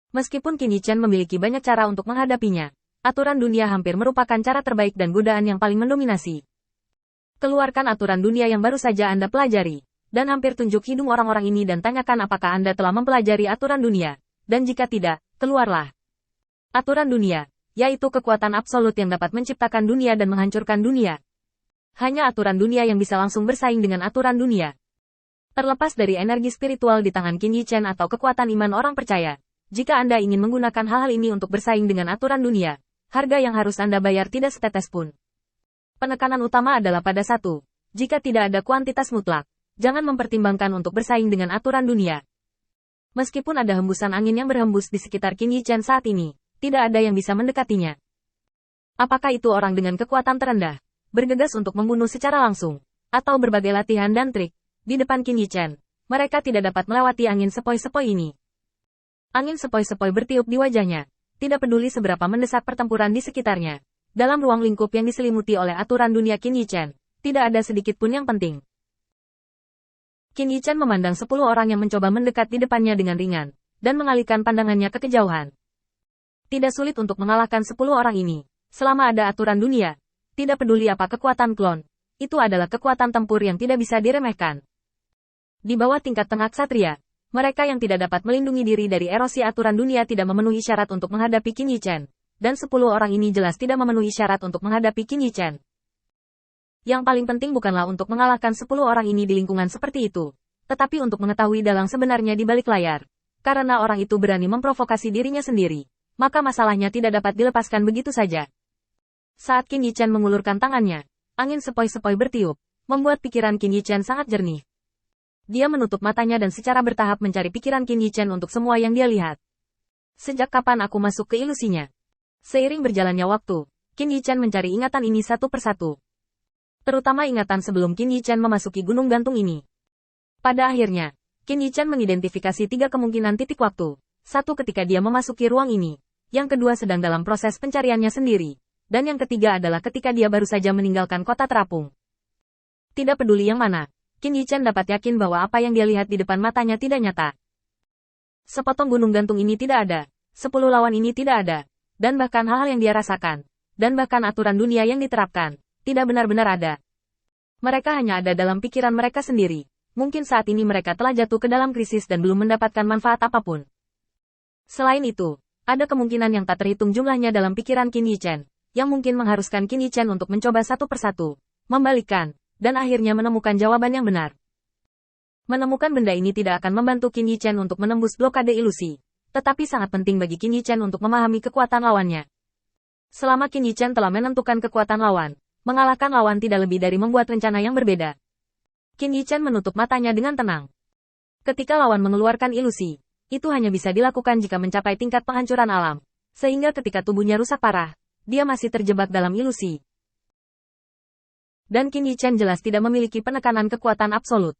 Meskipun Qin Yichen memiliki banyak cara untuk menghadapinya, aturan dunia hampir merupakan cara terbaik dan godaan yang paling mendominasi. Keluarkan aturan dunia yang baru saja Anda pelajari, dan hampir tunjuk hidung orang-orang ini dan tanyakan apakah Anda telah mempelajari aturan dunia, dan jika tidak, keluarlah. Aturan dunia, yaitu kekuatan absolut yang dapat menciptakan dunia dan menghancurkan dunia. Hanya aturan dunia yang bisa langsung bersaing dengan aturan dunia. Terlepas dari energi spiritual di tangan Qin Yichen atau kekuatan iman orang percaya, jika Anda ingin menggunakan hal-hal ini untuk bersaing dengan aturan dunia, harga yang harus Anda bayar tidak setetes pun. Penekanan utama adalah pada satu, jika tidak ada kuantitas mutlak, jangan mempertimbangkan untuk bersaing dengan aturan dunia. Meskipun ada hembusan angin yang berhembus di sekitar Qin Yichen saat ini, tidak ada yang bisa mendekatinya. Apakah itu orang dengan kekuatan terendah, bergegas untuk membunuh secara langsung, atau berbagai latihan dan trik, di depan Qin Yichen, mereka tidak dapat melewati angin sepoi-sepoi ini. Angin sepoi-sepoi bertiup di wajahnya, tidak peduli seberapa mendesak pertempuran di sekitarnya. Dalam ruang lingkup yang diselimuti oleh aturan dunia Qin Yichen, tidak ada sedikit pun yang penting. Qin Yichen memandang 10 orang yang mencoba mendekat di depannya dengan ringan, dan mengalihkan pandangannya ke kejauhan. Tidak sulit untuk mengalahkan 10 orang ini, selama ada aturan dunia. Tidak peduli apa kekuatan klon, itu adalah kekuatan tempur yang tidak bisa diremehkan. Di bawah tingkat tengah ksatria, mereka yang tidak dapat melindungi diri dari erosi aturan dunia tidak memenuhi syarat untuk menghadapi Qin Yichen. Dan 10 orang ini jelas tidak memenuhi syarat untuk menghadapi Qin Yichen. Yang paling penting bukanlah untuk mengalahkan 10 orang ini di lingkungan seperti itu, tetapi untuk mengetahui dalang sebenarnya di balik layar. Karena orang itu berani memprovokasi dirinya sendiri, maka masalahnya tidak dapat dilepaskan begitu saja. Saat Qin Yichen mengulurkan tangannya, angin sepoi-sepoi bertiup, membuat pikiran Qin Yichen sangat jernih. Dia menutup matanya dan secara bertahap mencari pikiran Qin Yichen untuk semua yang dia lihat. Sejak kapan aku masuk ke ilusinya? Seiring berjalannya waktu, Qin Yichen mencari ingatan ini satu persatu. Terutama ingatan sebelum Qin Yichen memasuki gunung gantung ini. Pada akhirnya, Qin Yichen mengidentifikasi 3 kemungkinan titik waktu. Satu ketika dia memasuki ruang ini, yang kedua sedang dalam proses pencariannya sendiri, dan yang ketiga adalah ketika dia baru saja meninggalkan kota terapung. Tidak peduli yang mana, Qin Yichen dapat yakin bahwa apa yang dia lihat di depan matanya tidak nyata. Sepotong gunung gantung ini tidak ada, 10 lawan ini tidak ada. Dan bahkan hal-hal yang dia rasakan, dan bahkan aturan dunia yang diterapkan, tidak benar-benar ada. Mereka hanya ada dalam pikiran mereka sendiri. Mungkin saat ini mereka telah jatuh ke dalam krisis dan belum mendapatkan manfaat apapun. Selain itu, ada kemungkinan yang tak terhitung jumlahnya dalam pikiran Qin Yichen, yang mungkin mengharuskan Qin Yichen untuk mencoba satu persatu, membalikkan, dan akhirnya menemukan jawaban yang benar. Menemukan benda ini tidak akan membantu Qin Yichen untuk menembus blokade ilusi. Tetapi sangat penting bagi Qin Yichen untuk memahami kekuatan lawannya. Selama Qin Yichen telah menentukan kekuatan lawan, mengalahkan lawan tidak lebih dari membuat rencana yang berbeda. Qin Yichen menutup matanya dengan tenang. Ketika lawan mengeluarkan ilusi, itu hanya bisa dilakukan jika mencapai tingkat penghancuran alam, sehingga ketika tubuhnya rusak parah, dia masih terjebak dalam ilusi. Dan Qin Yichen jelas tidak memiliki penekanan kekuatan absolut.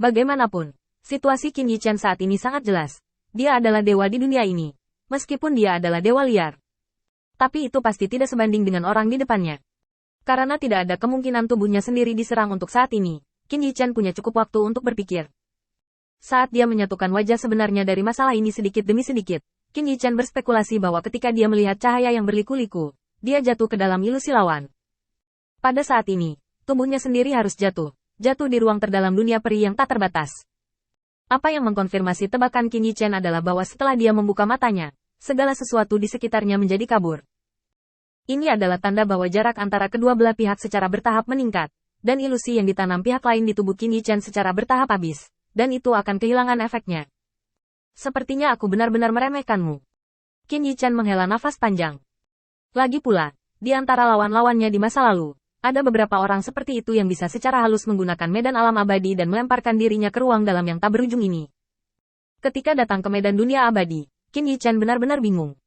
Bagaimanapun, situasi Qin Yichen saat ini sangat jelas. Dia adalah dewa di dunia ini, meskipun dia adalah dewa liar. Tapi itu pasti tidak sebanding dengan orang di depannya. Karena tidak ada kemungkinan tubuhnya sendiri diserang untuk saat ini, Qin Yichen punya cukup waktu untuk berpikir. Saat dia menyatukan wajah sebenarnya dari masalah ini sedikit demi sedikit, Qin Yichen berspekulasi bahwa ketika dia melihat cahaya yang berliku-liku, dia jatuh ke dalam ilusi lawan. Pada saat ini, tubuhnya sendiri harus jatuh di ruang terdalam dunia peri yang tak terbatas. Apa yang mengkonfirmasi tebakan Qin Yichen adalah bahwa setelah dia membuka matanya, segala sesuatu di sekitarnya menjadi kabur. Ini adalah tanda bahwa jarak antara kedua belah pihak secara bertahap meningkat, dan ilusi yang ditanam pihak lain di tubuh Qin Yichen secara bertahap habis, dan itu akan kehilangan efeknya. Sepertinya aku benar-benar meremehkanmu. Qin Yichen menghela nafas panjang. Lagi pula, di antara lawan-lawannya di masa lalu, ada beberapa orang seperti itu yang bisa secara halus menggunakan medan alam abadi dan melemparkan dirinya ke ruang dalam yang tak berujung ini. Ketika datang ke medan dunia abadi, Qin Yichen benar-benar bingung.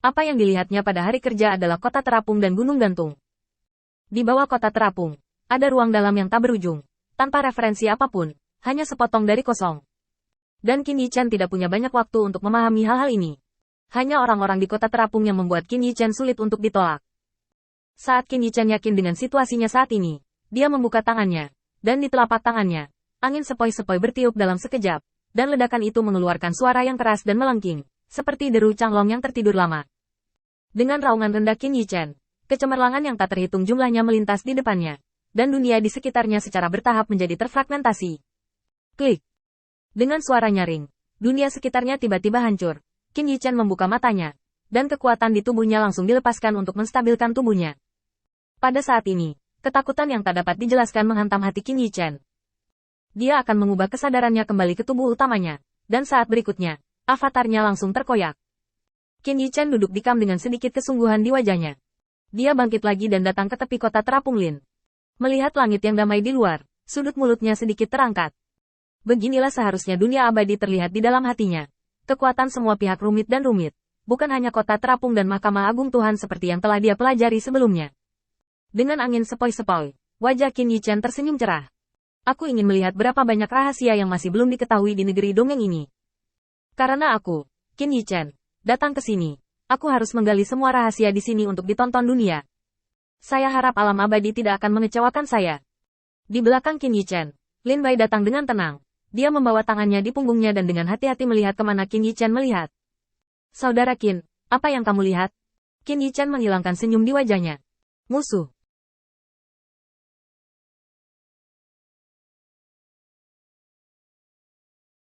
Apa yang dilihatnya pada hari kerja adalah kota terapung dan gunung gantung. Di bawah kota terapung, ada ruang dalam yang tak berujung, tanpa referensi apapun, hanya sepotong dari kosong. Dan Qin Yichen tidak punya banyak waktu untuk memahami hal-hal ini. Hanya orang-orang di kota terapung yang membuat Qin Yichen sulit untuk ditolak. Saat Qin Yichen yakin dengan situasinya saat ini, dia membuka tangannya, dan di telapak tangannya, angin sepoi-sepoi bertiup dalam sekejap, dan ledakan itu mengeluarkan suara yang keras dan melengking, seperti deru Changlong yang tertidur lama. Dengan raungan rendah Qin Yichen, kecemerlangan yang tak terhitung jumlahnya melintas di depannya, dan dunia di sekitarnya secara bertahap menjadi terfragmentasi. Klik. Dengan suara nyaring, dunia sekitarnya tiba-tiba hancur. Qin Yichen membuka matanya, dan kekuatan di tubuhnya langsung dilepaskan untuk menstabilkan tubuhnya. Pada saat ini, ketakutan yang tak dapat dijelaskan menghantam hati Qin Yichen. Dia akan mengubah kesadarannya kembali ke tubuh utamanya, dan saat berikutnya, avatarnya langsung terkoyak. Qin Yichen duduk dikam dengan sedikit kesungguhan di wajahnya. Dia bangkit lagi dan datang ke tepi kota terapung Lin. Melihat langit yang damai di luar, sudut mulutnya sedikit terangkat. Beginilah seharusnya dunia abadi terlihat di dalam hatinya. Kekuatan semua pihak rumit dan rumit. Bukan hanya kota terapung dan mahkamah agung Tuhan seperti yang telah dia pelajari sebelumnya. Dengan angin sepoi-sepoi, wajah Qin Yichen tersenyum cerah. Aku ingin melihat berapa banyak rahasia yang masih belum diketahui di negeri dongeng ini. Karena aku, Qin Yichen, datang ke sini. Aku harus menggali semua rahasia di sini untuk ditonton dunia. Saya harap alam abadi tidak akan mengecewakan saya. Di belakang Qin Yichen, Lin Bai datang dengan tenang. Dia membawa tangannya di punggungnya dan dengan hati-hati melihat kemana Qin Yichen melihat. Saudara Qin, apa yang kamu lihat? Qin Yichen menghilangkan senyum di wajahnya. Musuh.